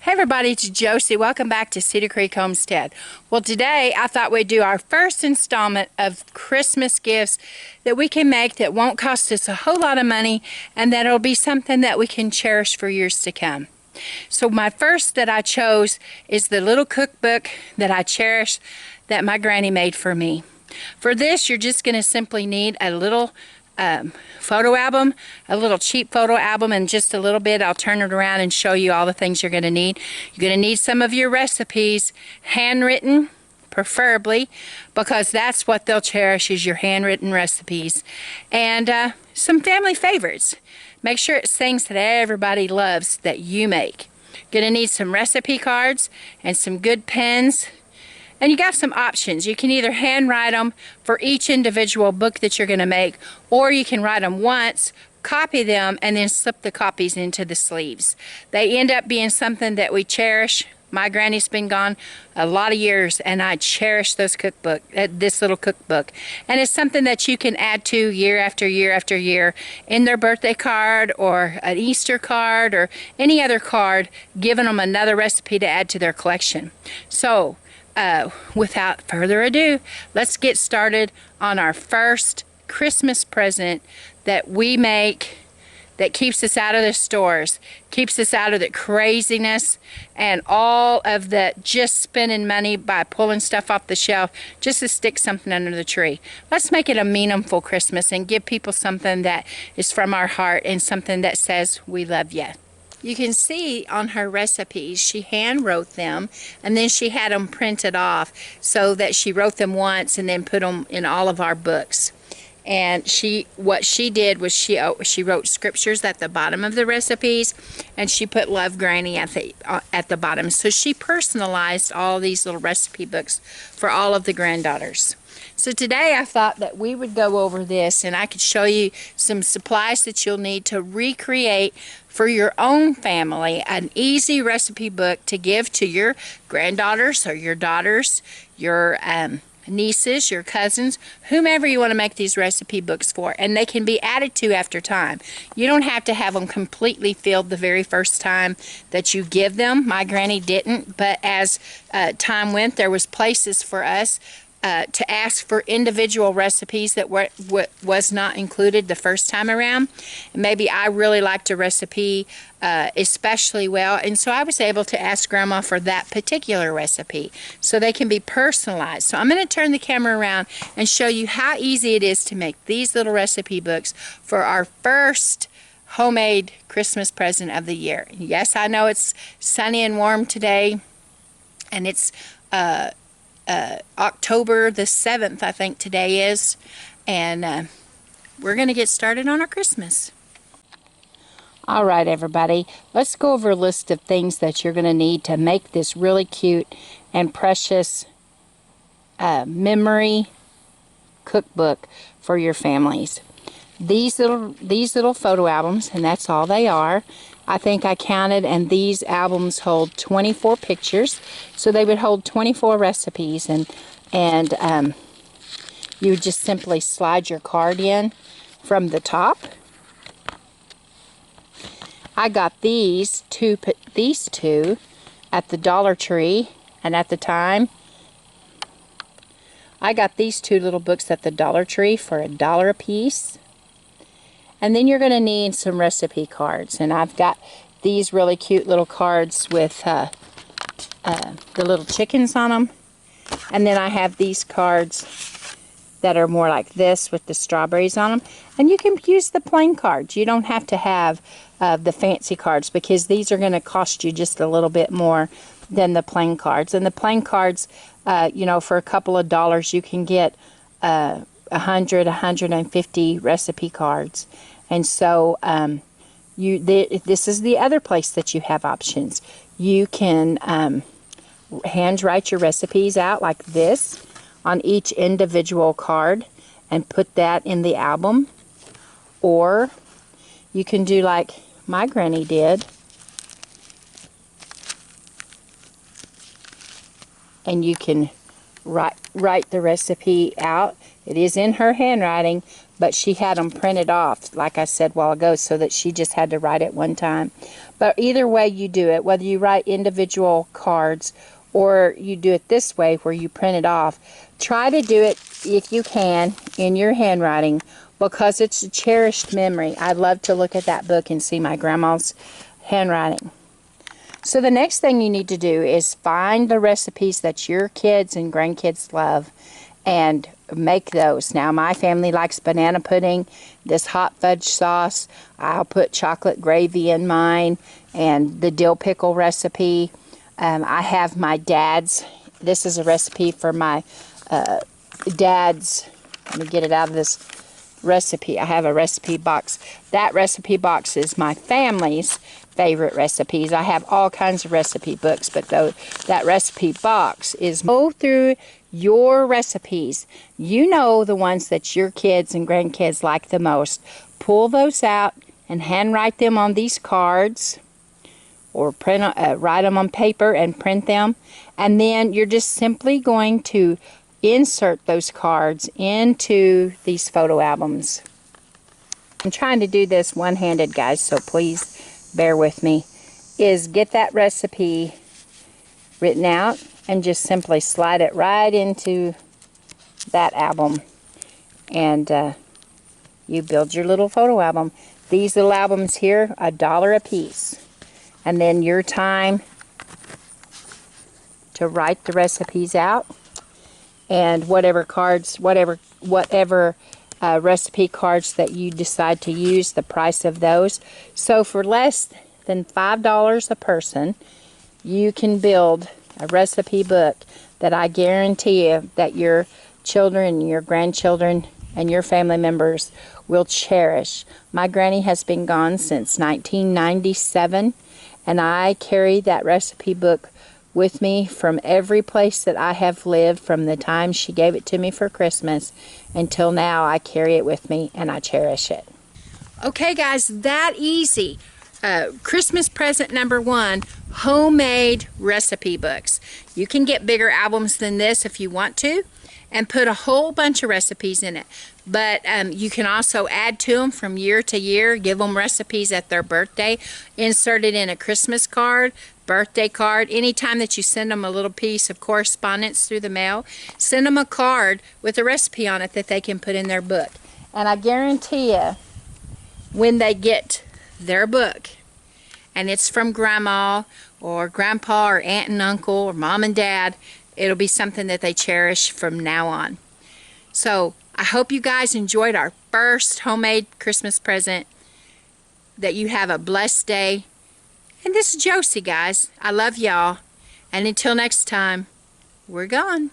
Hey everybody, it's Josie. Welcome back to Cedar Creek Homestead. Well, today I thought we'd do our first installment of Christmas gifts that we can make that won't cost us a whole lot of money and that'll be something that we can cherish for years to come. So my first that I chose is the little cookbook that I cherish that my granny made for me. For this, you're just going to simply need a little photo album, a little cheap photo album, and just a little bit. I'll turn it around and show you all the things you're going to need. You're going to need some of your recipes, handwritten, preferably, because that's what they'll cherish is your handwritten recipes, and some family favorites. Make sure it's things that everybody loves that you make. You're going to need some recipe cards and some good pens. And you got some options. You can either handwrite them for each individual book that you're going to make, or you can write them once, copy them, and then slip the copies into the sleeves. They end up being something that we cherish. My granny's been gone a lot of years, and I cherish those this little cookbook. And it's something that you can add to year after year after year in their birthday card or an Easter card or any other card, giving them another recipe to add to their collection. So, without further ado, let's get started on our first Christmas present that we make that keeps us out of the stores, keeps us out of the craziness and all of the just spending money by pulling stuff off the shelf just to stick something under the tree. Let's make it a meaningful Christmas and give people something that is from our heart and something that says we love you. You can see on her recipes, she hand wrote them, and then she had them printed off so that she wrote them once and then put them in all of our books. And what she did was she wrote scriptures at the bottom of the recipes, and she put Love Granny at the bottom. So she personalized all these little recipe books for all of the granddaughters. So today I thought that we would go over this and I could show you some supplies that you'll need to recreate for your own family an easy recipe book to give to your granddaughters or your daughters, your nieces, your cousins, whomever you want to make these recipe books for, and they can be added to after time. You don't have to have them completely filled the very first time that you give them. My granny didn't, but as time went, there was places for us to ask for individual recipes that was not included the first time around. And maybe I really liked a recipe especially well, and so I was able to ask Grandma for that particular recipe so they can be personalized. So I'm going to turn the camera around and show you how easy it is to make these little recipe books for our first homemade Christmas present of the year. Yes, I know it's sunny and warm today, and it's October the 7th, I think today is, and we're going to get started on our Christmas. All right, everybody, let's go over a list of things that you're going to need to make this really cute and precious memory cookbook for your families. These little photo albums, and that's all they are. I think I counted, and these albums hold 24 pictures, so they would hold 24 recipes, and you would just simply slide your card in from the top. I got these two at the Dollar Tree, and at the time, I got these two little books at the Dollar Tree for $1 a piece. And then you're going to need some recipe cards, and I've got these really cute little cards with the little chickens on them, and then I have these cards that are more like this with the strawberries on them, and you can use the plain cards. You don't have to have the fancy cards because these are going to cost you just a little bit more than the plain cards. And the plain cards, you know, for a couple of dollars you can get 100, 150 recipe cards. And so this is the other place that you have options. You can hand write your recipes out like this on each individual card and put that in the album, or you can do like my granny did and you can write the recipe out. It is in her handwriting, but she had them printed off, like I said a while ago, so that she just had to write it one time. But either way you do it, whether you write individual cards or you do it this way where you print it off, try to do it, if you can, in your handwriting, because it's a cherished memory. I love to look at that book and see my grandma's handwriting. So the next thing you need to do is find the recipes that your kids and grandkids love and make those. Now, my family likes banana pudding, this hot fudge sauce. I'll put chocolate gravy in mine, and the dill pickle recipe. I have my dad's. This is a recipe for my dad's. Let me get it out of this recipe. I have a recipe box. That recipe box is my family's favorite recipes. I have all kinds of recipe books, but that recipe box is go through your recipes. You know the ones that your kids and grandkids like the most. Pull those out and handwrite them on these cards, or write them on paper and print them, and then you're just simply going to insert those cards into these photo albums. I'm trying to do this one-handed, guys, so please bear with me. Is get that recipe written out and just simply slide it right into that album, and you build your little photo album. These little albums here, $1 a piece. And then your time to write the recipes out, and whatever cards, whatever recipe cards that you decide to use, the price of those. So for less than $5 a person, you can build a recipe book that I guarantee you that your children, your grandchildren, and your family members will cherish. My granny has been gone since 1997, and I carry that recipe book with me from every place that I have lived, from the time she gave it to me for Christmas until now. I carry it with me and I cherish it. Okay, guys, that easy. Christmas present number 1, homemade recipe books. You can get bigger albums than this if you want to, and put a whole bunch of recipes in it. But you can also add to them from year to year. Give them recipes at their birthday. Insert it in a Christmas card, birthday card. Anytime that you send them a little piece of correspondence through the mail, send them a card with a recipe on it that they can put in their book. And I guarantee you, when they get their book, and it's from grandma or grandpa or aunt and uncle or mom and dad, it'll be something that they cherish from now on. So I hope you guys enjoyed our first homemade Christmas present, that you have a blessed day. And this is Josie, guys. I love y'all. And until next time, we're gone.